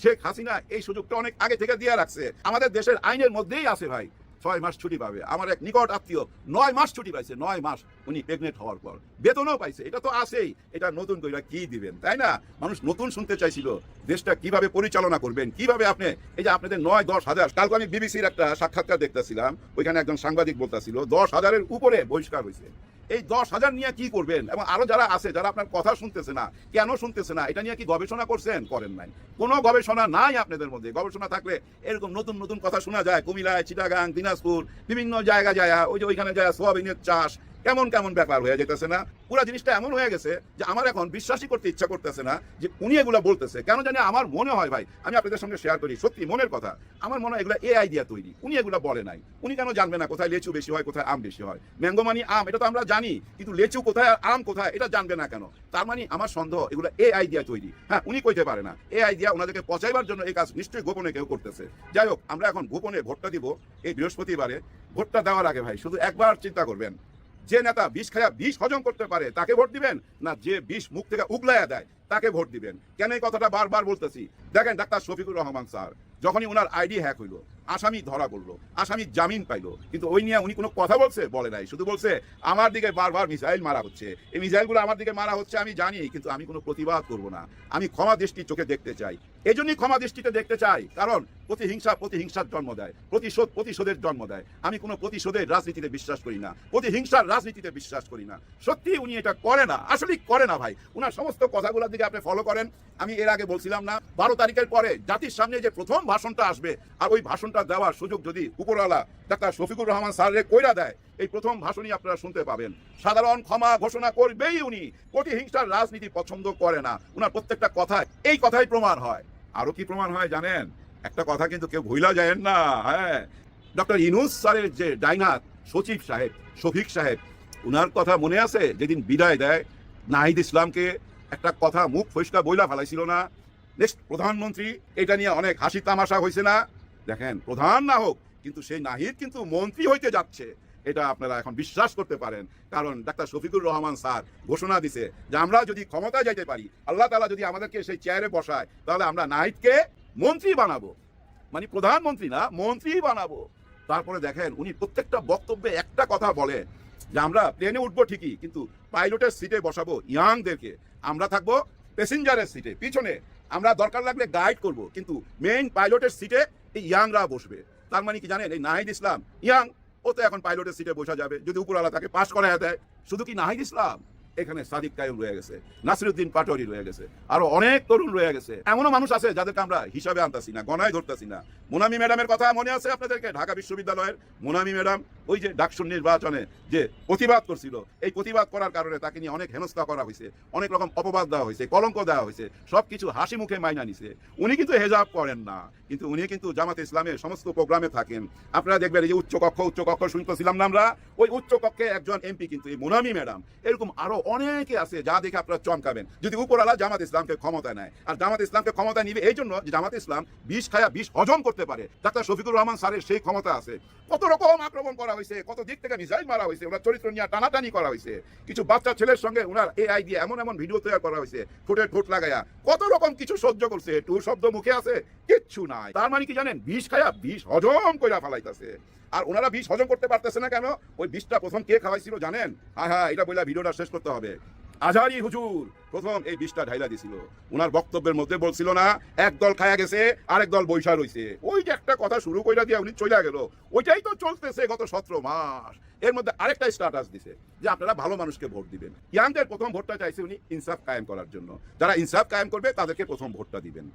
শেখ হাসিনা এই সুযোগটা অনেক আগে থেকে দিয়ে রাখছে। আমাদের দেশের আইনের মধ্যেই আছে ভাই, 6 মাস ছুটি পাবে। আমার এক নিকট আত্মীয় 9 মাস ছুটি পাইছে, 9 মাস উনি প্রেগনেন্ট হওয়ার পর, বেতনও পাইছে। এটা তো আছেই, এটা নতুন করে কি দিবেন, তাই না? মানুষ নতুন শুনতে চাইছিল দেশটা কিভাবে পরিচালনা করবেন, কিভাবে আপনি এই যে আপনাদের 9-10 হাজার। কালকে আমি বিবিসির একটা সাক্ষাৎকার দেখতেছিলাম, ওইখানে একজন সাংবাদিক বলতেছিল 10 হাজারের উপরে বহিষ্কার হয়েছে। এই 10 হাজার নিয়ে কি করবেন? এবং আরো যারা আছে, যারা আপনার কথা শুনতেছে না, কেন শুনতেছে না, এটা নিয়ে কি গবেষণা করছেন? করেন নাই। কোনো গবেষণা নাই আপনাদের মধ্যে। গবেষণা থাকলে এরকম নতুন নতুন কথা শোনা যায়। কুমিল্লায়, চিটাগাং, দিনাজপুর, বিভিন্ন জায়গা যায়, ওই যে ওইখানে যায় সোয়াবিনের চাষ, কেমন কেমন ব্যাপার হয়ে যেতেছে না? পুরো জিনিসটা এমন হয়ে গেছে যে আমার এখন বিশ্বাসই করতে ইচ্ছা করতেছে না যে উনি এগুলো বলতেছে। কেন জানি আমার মনে হয় ভাই, আমি আপনাদের সঙ্গে শেয়ার করি সত্যি মনের কথা, আমার মনে হয় এগুলো এআই দিয়া তৈরি। উনি এগুলো বলে নাই। উনি কেন জানবে না কোথায় লেচু বেশি হয়, কোথায় আম বেশি হয়? ম্যাঙ্গো মানে আম, এটা তো আমরা জানি, কিন্তু লেচু কোথায় আর আম কোথায় এটা জানবে না কেন? তার মানে আমার সন্দেহ এগুলো এআই দিয়া তৈরি। হ্যাঁ, উনি কইতে পারে না। এআই দিয়া ওনাদেরকে পচাইবার জন্য এই কাজ নিশ্চয়ই গোপনে কেউ করতেছে। যাই হোক, আমরা এখন গোপনে ভোটটা দিব এই বৃহস্পতিবারে। ভোটটা দেওয়ার আগে ভাই শুধু একবার চিন্তা করবেন, যে নেতা বিষ খায়া বিষ হজম করতে পারে তাকে ভোট দিবেন, না যে বিষ মুখ থেকে উগলাইয়া দেয় তাকে ভোট দিবেন? কেন এই কথাটা বারবার বলতেছি? দেখেন, ডাক্তার শফিকুর রহমান স্যার যখনই উনার আইডি হ্যাক হইলো, আসামি ধরা পড়লো, আসামি জামিন পাইলো, কিন্তু ওই নিয়ে উনি কোনো কথা বলছে? বলে নাই। শুধু বলছে আমার দিকে বারবার মিসাইল মারা হচ্ছে, এই মিসাইলগুলো আমার দিকে মারা হচ্ছে আমি জানি, কিন্তু আমি কোনো প্রতিবাদ করব না, আমি ক্ষমা দৃষ্টি চোখে দেখতে চাই। এই জন্যই ক্ষমা দৃষ্টিতে দেখতে চাই, কারণ প্রতিহিংসা প্রতিহিংসার জন্ম দেয়, প্রতিশোধ প্রতিশোধের জন্ম দেয়। আমি কোনো প্রতিশোধের রাজনীতিতে বিশ্বাস করি না, প্রতিহিংসার রাজনীতিতে বিশ্বাস করি না। সত্যি উনি এটা করে না, আসলেই করে না ভাই। উনার সমস্ত কথাগুলোর দিকে আপনি ফলো করেন। আমি এর আগে বলছিলাম না, 12 তারিখের পরে জাতির সামনে যে প্রথম ভাষণটা আসবে, আর ওই ভাষণটা দেওয়ার সুযোগ যদি উপরওয়ালা ডাক্তার শফিকুর রহমান স্যারের কইরা দেয়, এই প্রথম ভাষণই আপনারা শুনতে পাবেন। সাধারণ ক্ষমা ঘোষণা করবেই উনি। প্রতিহিংসার রাজনীতি পছন্দ করে না। উনার প্রত্যেকটা কথায় এই কথাই প্রমাণ হয়। আরো কি প্রমাণ হয় জানেন? একটা কথা কিন্তু কেউ ভুলা যায় না। হ্যাঁ, ডক্টর ইউনূস স্যারের যে ডাইনাত সচিব সাহেব, শফিক সাহেব, উনার কথা মনে আছে? যেদিন বিদায় দেয় নাহিদ ইসলামকে, একটা কথা মুখ ফসকা বইলা ফেলাইছিল না, নেক্সট প্রধানমন্ত্রী। এটা নিয়ে অনেক হাসি তামাশা হয়েছে না? দেখেন, প্রধান না হোক, কিন্তু সেই নাহিদ কিন্তু মন্ত্রী হইতে যাচ্ছে। এটা আপনারা এখন বিশ্বাস করতে পারেন, কারণ ডাক্তার শফিকুর রহমান স্যার ঘোষণা দিছে যে আমরা যদি ক্ষমতায় যাইতে পারি, আল্লাহ তাআলা যদি আমাদেরকে সেই চেয়ারে বসায়, তাহলে আমরা নাহিদকে মন্ত্রী বানাবো। মানে প্রধানমন্ত্রী না, মন্ত্রী বানাবো। তারপরে দেখেন, উনি প্রত্যেকটা বক্তব্যে একটা কথা বলে যে আমরা প্লেনে উঠবো ঠিকই, কিন্তু পাইলটের সিটে বসাবো ইয়াংদেরকে, আমরা থাকবো প্যাসেঞ্জারের সিটে পিছনে, আমরা দরকার লাগলে গাইড করব, কিন্তু মেইন পাইলটের সিটে এই ইয়াংরা বসবে। তার মানে কি জানেন? এই নাহিদ ইসলাম ইয়াং, ও তো এখন পাইলটের সিটে বসা যাবে যদি উপরওয়ালা তাকে পাস করায় দেয়। শুধু কি নাহিদ ইসলাম, এখানে সাদিক কায়ুম রয়ে গেছে, নাসিরউদ্দিন পাটোয়ারি রয়ে গেছে, আরো অনেক তরুণ রয়ে গেছে। এমনও মানুষ আছে যাদেরকে আমরা হিসাবে আনতাছি না, গণায় ধরতাছি না। মোনামি ম্যাডামের কথা মনে আছে আপনাদেরকে? ঢাকা বিশ্ববিদ্যালয়ের মোনামি ম্যাডাম, ওই যে ডাকসুর নির্বাচনে যে প্রতিবাদ করছিল, এই প্রতিবাদ করার কারণে তাকে নিয়ে অনেক হেনস্থা করা হয়েছে, অনেক রকম অপবাদ দেওয়া হয়েছে, কলঙ্ক দেওয়া হয়েছে, সবকিছু হাসি মুখে মাইনা নিছে। উনি কিন্তু হেজাব করেন না, কিন্তু উনি কিন্তু জামাতে ইসলামের সমস্ত প্রোগ্রামে থাকেন। আপনারা দেখবেন এই যে উচ্চ কক্ষ শুনতেছিলাম না আমরা, ওই উচ্চ কক্ষে একজন এমপি কিন্তু এই মোনামি ম্যাডাম। এরকম আরো অনেকে আছে যা দেখে আপনারা চমকাবেন যদি উপরওয়ালা জামাত ইসলামকে ক্ষমতা নেয়। আর জামাত ইসলামকে ক্ষমতা নিবে এই জন্য যে জামাত ইসলাম বিষ খায়া বিষ হজম করতে পারে। ডাক্তার শফিকুর রহমান স্যারের সেই ক্ষমতা আছে। কত রকম আক্রমণ করা হয়েছে, কত দিক থেকে মিসাইল মারা হয়েছে, ওনার চরিত্র নিয়ে টানাটানি করা হয়েছে। কিছু বাচ্চা ছেলের সঙ্গে ওনার এআই দিয়ে এমন এমন ভিডিও তৈরি করা হয়েছে, ঠোঁট লাগায়া কত রকম কিছু সহ্য করছে। টু শব্দ মুখে আছে, কিচ্ছু নাই। তার মানে কি জানেন? বিষ খায়া বিষ হজম কইরা ফেলাইতেছে। আর ওনারা বিষ হজম করতে পারতেছে না কেন? ওই বিষটা প্রথম কে খাওয়াইছিল জানেন? হ্যাঁ, এটা বইলা ভিডিওটা শেষ করতে হবে। আজহারি হুজুর প্রথম এই বিষটা ঢাইলা দিছিল। উনার বক্তব্যের মধ্যে বলছিল না এক দল খায়া গেছে আরেক দল বৈশা রইছে, ওই যে একটা কথা শুরু কইরা দিয়ে উনি চলে গেল, ওইটাই তো চলতেছে গত 17 মাস। এর মধ্যে আরেকটা স্ট্যাটাস দিছে যে আপনারা ভালো মানুষকে ভোট দিবেন। ইয়াংদের প্রথম ভোটটা চাইছে উনি ইনসাফ কায়েম করার জন্য, যারা ইনসাফ কায়েম করবে তাদেরকে প্রথম ভোটটা দিবেন।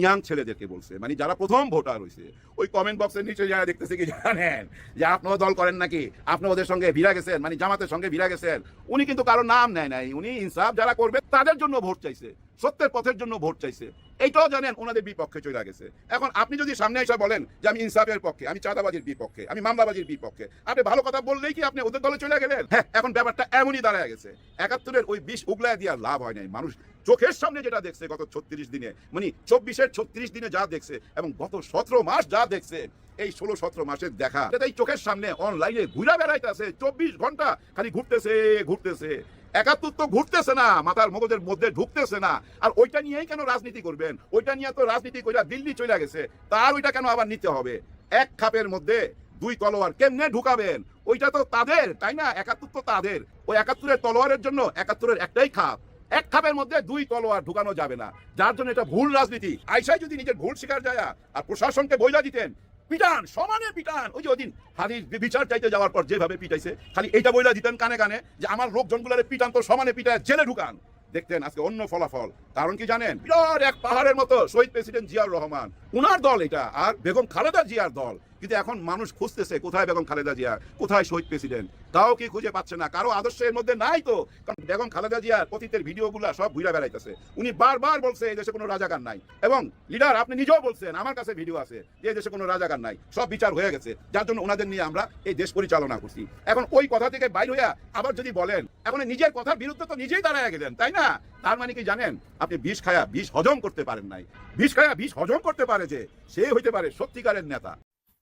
ইয়াং ছেলেদেরকে বলছে, মানে যারা প্রথম ভোটার হয়েছে। ওই কমেন্ট বক্সের নিচে যারা দেখতেছে কি জানেন যে আপনারা দল করেন নাকি, আপনি ওদের সঙ্গে ভিড়া গেছেন, মানে জামাতের সঙ্গে ভিড়া গেছেন। উনি কিন্তু কারো নাম নেয় নাই, উনি ইনসাফ যারা করবে তাদের জন্য ভোট চাইছে, সত্যের পথের জন্য ভোট চাইছে। এইটাও জানেন ওনাদের বিপক্ষে চলে গেছে। এখন আপনি যদি সামনে এসে বলেন যে আমি ইনসাফের পক্ষে, আমি চাঁদাবাজির বিপক্ষে, আমি মামলাবাজির বিপক্ষে, আপনি ভালো কথা বললেই কি আপনি ওদের দলে চলে গেলেন? হ্যাঁ, এখন ব্যাপারটা এমনই দাঁড়ায় গেছে। 71-এর ওই বিষ উগলায় দিয়ে লাভ হয় নাই। মানুষ চোখের সামনে যেটা দেখছে গত 36 দিনে, মানে 24-এর 36 দিনে যা দেখছে এবং গত 17 মাস যা দেখছে, এই 16-17 মাসের দেখা এই চোখের সামনে অনলাইনে ঘুরে বেড়াইতেছে। 24 ঘন্টা খালি ঘুরতেছে ঘুরতেছে। 71 তো ঘুরতেছে না, মাথার মগজের মধ্যে ঢুকতেছে না। আর ওইটা নিয়েই কেন রাজনীতি করবেন? ওইটা নিয়ে তো রাজনীতি কইরা দিল্লি চলে গেছে, তার ওইটা কেন আবার নিতে হবে? এক খাপের মধ্যে দুই তলোয়ার কেমনে ঢুকাবেন? ওইটা তো তাদের, তাই না? 71 তো তাদের। ওই 71-এর তলোয়ারের জন্য 71-এর একটাই খাপ, এক খাপের মধ্যে দুই তলোয়ার ঢুকানো যাবে না। যার জন্য এটা ভুল রাজনীতি। আইসাই যদি নিজের ভুল স্বীকার যায় আর প্রশাসনকে বইলা দিতেন, পিটান সমানে পিটান। ওই যে ওদিন হাদিস বিচার চাইতে যাওয়ার পর যেভাবে পিটাইছে, খালি এইটা বইলা দিতেন কানে কানে যে আমার লোকজনগুলোরে পিটান তো সমানে পিটায় জেলে ঢুকান, দেখতেন আজকে অন্য ফলাফল। কারণ কি জানেন? বিরাট এক পাহাড়ের মতো শহীদ প্রেসিডেন্ট জিয়াউর রহমান, উনার দল এটা, আর বেগম খালেদা জিয়ার দল। কিন্তু এখন মানুষ খুঁজতেছে কোথায় বেগম খালেদা জিয়া, কোথায় শহীদ প্রেসিডেন্ট, তাও কি খুঁজে পাচ্ছে না। কারো আদর্শের মধ্যে নাই তো। কারণ বেগম খালেদা জিয়ার অতীতের ভিডিওগুলো সব ঘুরে বেড়াইতেছে। উনি বারবার বলছে এই দেশে কোনো রাজাকার নাই, এবং লিডার আপনি নিজেও বলছেন, আমার কাছে ভিডিও আছে, যে এই দেশে কোনো রাজাকার নাই, সব বিচার হয়ে গেছে, যার জন্য ওনাদের নিয়ে আমরা এই দেশ পরিচালনা করছি। এখন ওই কথা থেকে বাইর হইয়া আবার যদি বলেন, এখন নিজের কথার বিরুদ্ধে তো নিজেই দাঁড়ায় গেলেন, তাই না? তার মানে কি জানেন? আপনি বিষ খায়া বিষ হজম করতে পারেন নাই। বিষ খায়া বিষ হজম করতে পারে যে, সে হইতে পারে সত্যিকারের নেতা।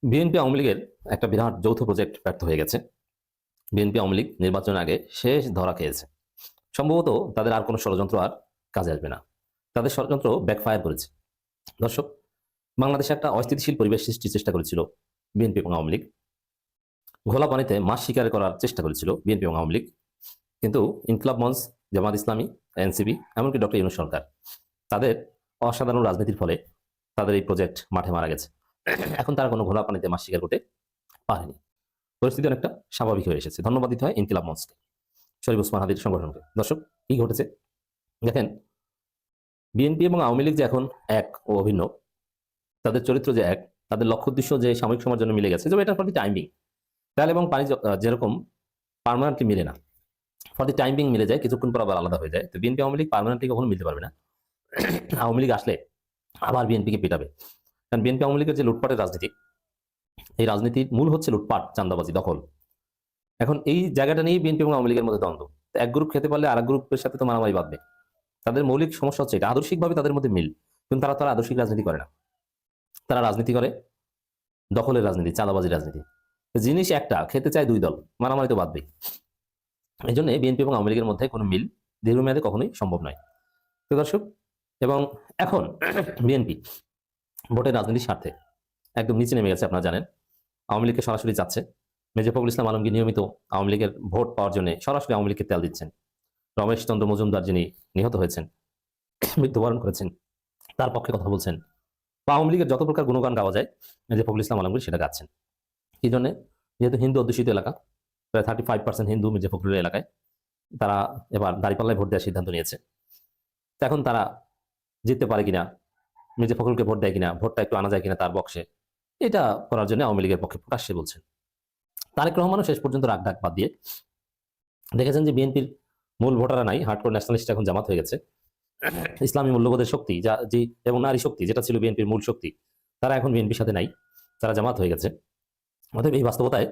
বিএনপি আওয়ামী লীগের একটা বিরাট যৌথ প্রজেক্ট ব্যর্থ হয়ে গেছে। বিএনপি আওয়ামী লীগ নির্বাচনের আগে শেষ ধরা খেয়েছে। সম্ভবত তাদের আর কোনো ষড়যন্ত্র আর কাজে আসবে না। তাদের ষড়যন্ত্র ব্যাকফায়ার করেছে। দর্শক, বাংলাদেশে একটা অস্থিতিশীল পরিবেশ সৃষ্টির চেষ্টা করেছিল বিএনপি এবং আওয়ামী লীগ। ঘোলা পানিতে মাছ শিকার করার চেষ্টা করেছিল বিএনপি এবং আওয়ামী লীগ। কিন্তু ইনকিলাব মঞ্চ, জামাত ইসলামী, এনসিপি, এমনকি ডক্টর ইউনূস সরকার, তাদের অসাধারণ রাজনীতির ফলে তাদের এই প্রজেক্ট মাঠে মারা গেছে। এখন তারা কোনো ঘোলা পানিতে মাছ শিকার করতে পারেনি। পরিস্থিতি অনেকটা স্বাভাবিক হয়ে এসেছে। ধন্যবাদ দিতে হয় ইনকিলাব মঞ্চকে, শরীফ ওসমান হাদির সংগঠনকে। দর্শক, কি ঘটেছে দেখেন, বিএনপি এবং আওয়ামী লীগ যে এখন এক ও অভিন্ন, তাদের চরিত্র যে এক, তাদের লক্ষ্য উদ্দেশ্য যে সাময়িক সময়ের জন্য মিলে গেছে, যেমন এটার প্রতি টাইমিং, তেল এবং পানি যেরকম পার্মানেন্টলি মিলে না, ফর দি টাইমিং মিলে যায়, কিছুক্ষণ পর আবার আলাদা হয়ে যায়। তো বিএনপি আওয়ামী লীগ পার্মানেন্টলি কখনো মিলতে পারবে না। আওয়ামী লীগ আসলে আবার বিএনপিকে পিটাবে। কারণ বিএনপি আওয়ামী লীগের যে লুটপাটের রাজনীতি, এই রাজনীতির মূল হচ্ছে লুটপাট, চাঁদাবাজি, দখল। এখন এই জায়গাটা নিয়েই বিএনপি এবং আওয়ামী লীগের মধ্যে দ্বন্দ্ব। এক গ্রুপ খেতে পারলে আরেক গ্রুপের সাথে তো মারামারি বাঁধবে। তাদের মৌলিক সমস্যা হচ্ছে এটা, আদর্শিকভাবে তাদের মধ্যে মিল, কিন্তু তারা আদর্শিক রাজনীতি করে না। তারা রাজনীতি করে দখলের রাজনীতি, চাঁদাবাজির রাজনীতি। জিনিস একটা, খেতে চায় দুই দল, মারামারি তো বাঁধবেই। এই জন্য বিএনপি এবং আওয়ামী লীগের মধ্যে কোনো মিল দীর্ঘমেয়াদে কখনোই সম্ভব নয়। তো দর্শক, এবং এখন বিএনপি ভোটের রাজনীতির স্বার্থে একদম নিচে নেমে গেছে। আপনারা জানেন, আওয়ামী লীগকে সরাসরি যাচ্ছে। মির্জা ফখরুল ইসলাম আলমগীর নিয়মিত আওয়ামী লীগের ভোট পাওয়ার জন্য সরাসরি আওয়ামী লীগকে তেল দিচ্ছেন। রমেশ চন্দ্র মজুমদার, যিনি নিহত হয়েছেন, মৃত্যুবরণ করেছেন, তার পক্ষে কথা বলছেন, বা আওয়ামী লীগের যত প্রকার গুণগান গাওয়া যায় মির্জা ফখরুল ইসলাম আলমগীর সেটা গাচ্ছেন। কি জন্য? যেহেতু হিন্দু অধ্যুষিত এলাকা, প্রায় 35% হিন্দু মির্জা ফখরুলের এলাকায়, তারা এবার দাঁড়িপাল্লায় ভোট দেওয়ার সিদ্ধান্ত নিয়েছে। তো এখন তারা জিততে পারে কিনা, মির্জা ফখরুলকে ভোট দেয় কিনা, ভোটটা একটু আনা যায় কিনা তার বক্সে, এটা করার জন্য আওয়ামী লীগের পক্ষে প্রকাশ্যে বলছেন। তারেক রহমানও শেষ পর্যন্ত রাগ ডাক বাদ দিয়ে দেখেছেন যে বিএনপির মূল ভোটাররা নাই, হার্ডকোর ন্যাশনালিস্ট এখন জামাত হয়ে গেছে। ইসলামী মূল্যবোধের শক্তি এবং নারী শক্তি, যেটা ছিল বিএনপির মূল শক্তি, তারা এখন বিএনপির সাথে নাই, তারা জামাত হয়ে গেছে। অতএব এই বাস্তবতায়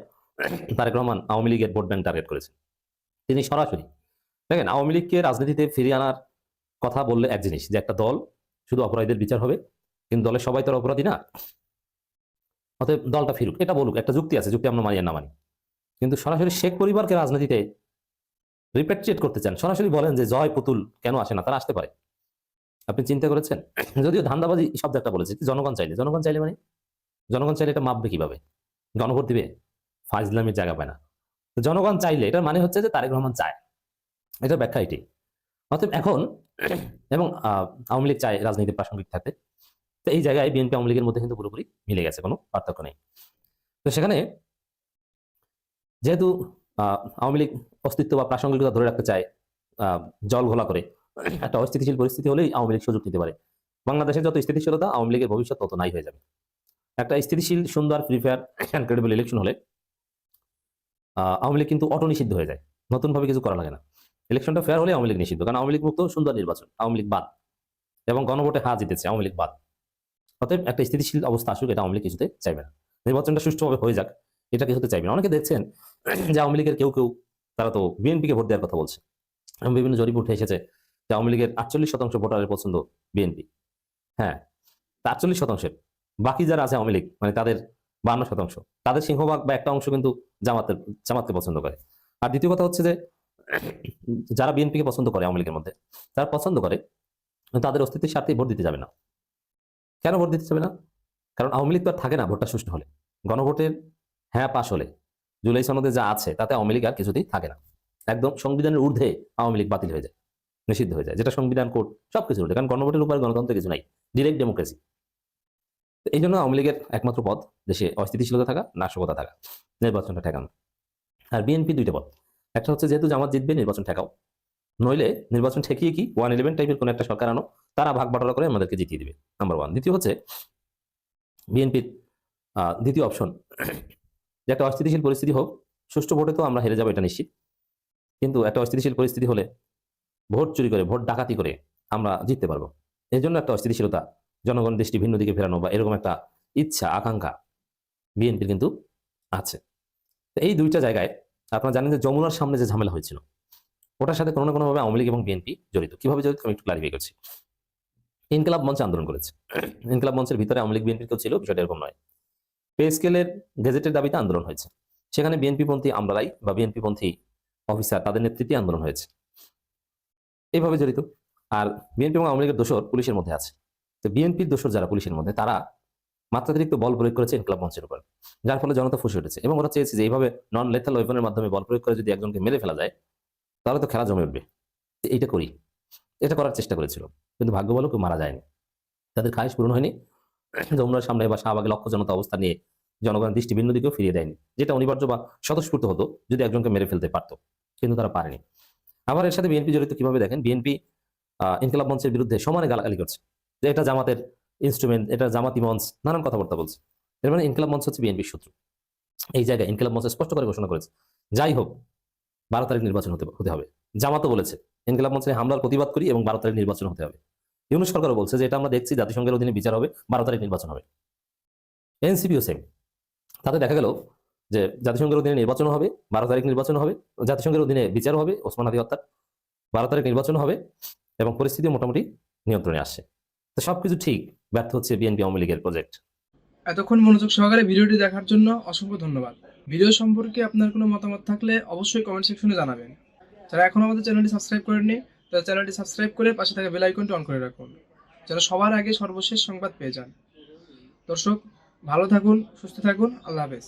তারেক রহমান আওয়ামী লীগের ভোট ব্যাংক টার্গেট করেছেন। তিনি সরাসরি দেখেন, আওয়ামী লীগকে রাজনীতিতে ফিরিয়ে আনার কথা বললে এক জিনিস, যে একটা দল শুধু অপরাধীদের বিচার হবে, কিন্তু দলের সবাই তো অপরাধী না, অতএব দলটা ফিরুক, এটা বলুক, একটা যুক্তি আছে, যুক্তি আমরা মানি আর না মানি। কিন্তু সরাসরি শেখ পরিবারকে রাজনীতিতে রিপ্যাট্রিয়েট করতে চান, সরাসরি বলেন যে জয় পুতুল কেন আসে না, তারা আসতে পারে। আপনি চিন্তা করেছেন? যদিও ধান্দাবাজি শব্দ একটা বলেছে, জনগণ চাইলে মানে জনগণ চাইলে এটা মাপবে কিভাবে? গণভোট দিবে? ফাজলামির জায়গা পায় না। জনগণ চাইলে এটার মানে হচ্ছে যে তারেক রহমান চায়, এটার ব্যাখ্যা এটি। অতএব এখন এবং আওয়ামী লীগ চায় রাজনীতি প্রাসঙ্গিক থাকতে, তো এই জায়গায় বিএনপি আওয়ামী লীগের মধ্যে কিন্তু পুরোপুরি মিলে গেছে, কোনো পার্থক্য নেই। তো সেখানে যেহেতু আওয়ামী লীগ অস্তিত্ব বা প্রাসঙ্গিকতা ধরে রাখতে চায়, জল ঘোলা করে একটা অস্থিতিশীল পরিস্থিতি হলেই আওয়ামী লীগ সুযোগ নিতে পারে। বাংলাদেশের যত স্থিতিশীলতা, আওয়ামী লীগের ভবিষ্যৎ তত নাই হয়ে যাবে। একটা স্থিতিশীল, সুন্দর, free fire and credible election হলে আওয়ামী লীগ কিন্তু অটো নিষিদ্ধ হয়ে যায়, নতুনভাবে কিছু করা লাগে না। ইলেকশনটা ফেয়ার হলে আওয়ামী লীগ নিষিদ্ধ, কারণ আওয়ামী লীগ মুক্ত সুন্দর নির্বাচন, আওয়ামী লীগ বাদ, এবং গণভোটে হা জিতেছে আওয়ামী লীগ বাদ। অতএব একটা স্থিতিশীল অবস্থা আসুক, এটা আওয়ামী লীগ কিছুতে চাইবে না। নির্বাচনটা সুষ্ঠুভাবে হয়ে যাক, এটা কিছুতে চাইবে না। অনেকে দেখছেন যে আওয়ামী লীগের কেউ কেউ তারা তো বিএনপিকে ভোট দেওয়ার কথা বলছে, এবং বিভিন্ন জরিপ উঠে এসেছে যে আওয়ামী লীগের 48% ভোটারের পছন্দ বিএনপি। হ্যাঁ, 48%, বাকি যারা আছে আওয়ামী লীগ মানে তাদের 52%, তাদের সিংহভাগ বা একটা অংশ কিন্তু জামাতকে পছন্দ করে। আর দ্বিতীয় কথা হচ্ছে যে যারা বিএনপিকে পছন্দ করে আওয়ামী লীগের মধ্যে, তারা পছন্দ করে তাদের অস্তিত্বের স্বার্থে ভোট দিতে যাবে না। কেন ভোট দিতে যাবে না? কারণ আওয়ামী লীগ তো আর থাকে না ভোটটা সুষ্ঠু হলে। গণভোটের হ্যাঁ পাশ হলে জুলাই সনদে যা আছে তাতে আওয়ামী লীগ আর কিছুতেই থাকে না। একদম সংবিধানের ঊর্ধ্বে আওয়ামী লীগ বাতিল হয়ে যায়, নিষিদ্ধ হয়ে যায়, যেটা সংবিধান কোর্ট সবকিছু উঠে। কারণ গণভোটের উপর গণতন্ত্র কিছু নাই, ডিরেক্ট ডেমোক্রেসি। এই জন্য আওয়ামী লীগের একমাত্র পথ দেশে অস্থিতিশীলতা থাকা, নাশকতা থাকা, নির্বাচনটা ঠেকানো। আর বিএনপি দুইটা পথ, একটা হচ্ছে যেহেতু জামাত জিতবে নির্বাচন ঠেকাও, নইলে নির্বাচন ঠেকিয়ে কি 111 টাইপের কোন একটা সরকার আনো, তারা ভাগ বাটোয়ারা করে আমাদেরকে জিতিয়ে দিবে, নাম্বার 1। দ্বিতীয় হচ্ছে বিএনপির দ্বিতীয় অপশন, যে একটা অস্থিতিশীল পরিস্থিতি হোক, সুষ্ঠু ভোটে তো আমরা হেরে যাবো এটা নিশ্চিত, কিন্তু একটা অস্থিতিশীল পরিস্থিতি হলে ভোট চুরি করে, ভোট ডাকাতি করে আমরা জিততে পারবো। এই জন্য একটা অস্থিতিশীলতা, জনগণ দৃষ্টি ভিন্ন দিকে ফেরানো বা এরকম একটা ইচ্ছা, আকাঙ্ক্ষা বিএনপির কিন্তু আছে। এই দুইটা জায়গায় আপনারা জানেন যে যমুনার সামনে যে ঝামেলা হয়েছিল, ওটার সাথে কোনো না কোনোভাবে আওয়ামী লীগ এবং বিএনপি জড়িত। কিভাবে জড়িত আমি একটু ক্লারিফাই করছি। ইনকিলাব মঞ্চ আন্দোলন করেছে, ইনকিলাব মঞ্চের ভিতরে আওয়ামী লীগ বিএনপি কেউ ছিল, বিষয়টা এরকম নয়। পে স্কেলের গেজেটের দাবিতে আন্দোলন হয়েছে, সেখানে বিএনপি পন্থী আমলারাই বা বিএনপি পন্থী অফিসার তাদের নেতৃত্বে আন্দোলন হয়েছে, এইভাবে জড়িত। আর বিএনপি এবং আওয়ামী লীগের দোষর পুলিশের মধ্যে আছে। তো বিএনপির দোষর যারা পুলিশের মধ্যে, তারা মাত্রাতিরিক্ত বল প্রয়োগ করেছে ইনকিলাব মঞ্চের উপর, যার ফলে জনতা ফুসে উঠেছে। এবং ওরা চেয়েছে যে এইভাবে নন লেথাল ওয়েপনের মাধ্যমে বল প্রয়োগ করে যদি একজনকে মেরে ফেলা যায়, তাহলে তো খেলা জমে উঠবে, এইটা করি, এটা করার চেষ্টা করেছিল। কিন্তু ভাগ্য বলো কেউ মারা যায়নি, তাদের খায়েশ পূরণ হয়নি। যমুনার সামনে বা শাহবাগে লক্ষ্য জনতা অবস্থা নিয়ে জনগণের দৃষ্টি ভিন্ন দিকেও ফিরিয়ে দেয়নি, যেটা অনিবার্য বা স্বতঃস্ফূর্ত হতো যদি একজনকে মেরে ফেলতে পারতো, কিন্তু তারা পারেনি। আবার এর সাথে বিএনপি জড়িত কিভাবে দেখেন, বিএনপি ইনকিলাব মঞ্চের বিরুদ্ধে সমানে গালাগালি করছে যে এটা জামাতের ইনস্ট্রুমেন্ট, এটা জামাতি মঞ্চ, নানান কথাবার্তা বলছে। এর মানে ইনকিলাব মঞ্চ হচ্ছে বিএনপির শত্রু। এই জায়গায় ইনকিলাব মঞ্চ স্পষ্ট করে ঘোষণা করেছে, যাই হোক 12 তারিখ নির্বাচন হতে হবে। জামাতও বলেছে ইনকিলাব মঞ্চে হামলার প্রতিবাদ করি এবং 12 তারিখ নির্বাচন হতে হবে। ইউনূস সরকারও বলছে যে এটা আমরা দেখছি, জাতিসংঘের অধীনে বিচার হবে, 12 তারিখ নির্বাচন হবে। এনসিপিও সেম, তাতে দেখা গেল যে জাতিসংঘের অধীনে নির্বাচন হবে, 12 তারিখ নির্বাচন হবে, জাতিসংঘের অধীনে বিচার হবে ওসমান হাদি হত্যার, 12 তারিখ নির্বাচন হবে, এবং পরিস্থিতি মোটামুটি নিয়ন্ত্রণে আসছে। তো সবকিছু ঠিক, ব্যর্থ হচ্ছে বিএনপি আওয়ামী লীগের প্রজেক্ট। এতক্ষণ মনোযোগ সহকারে ভিডিওটি দেখার জন্য অসংখ্য ধন্যবাদ। ভিডিও সম্পর্কে আপনার কোনো মতামত থাকলে অবশ্যই কমেন্ট সেকশনে জানাবেন। যারা এখন আমাদের চ্যানেলটি সাবস্ক্রাইব করেননি, তারা চ্যানেলটি সাবস্ক্রাইব করে পাশে থাকা বেল আইকনটি অন করে রাখুন, যেন সবার আগে সর্বশেষ সংবাদ পেয়ে যান। দর্শক, ভালো থাকুন, সুস্থ থাকুন, আল্লাহ হাফেজ।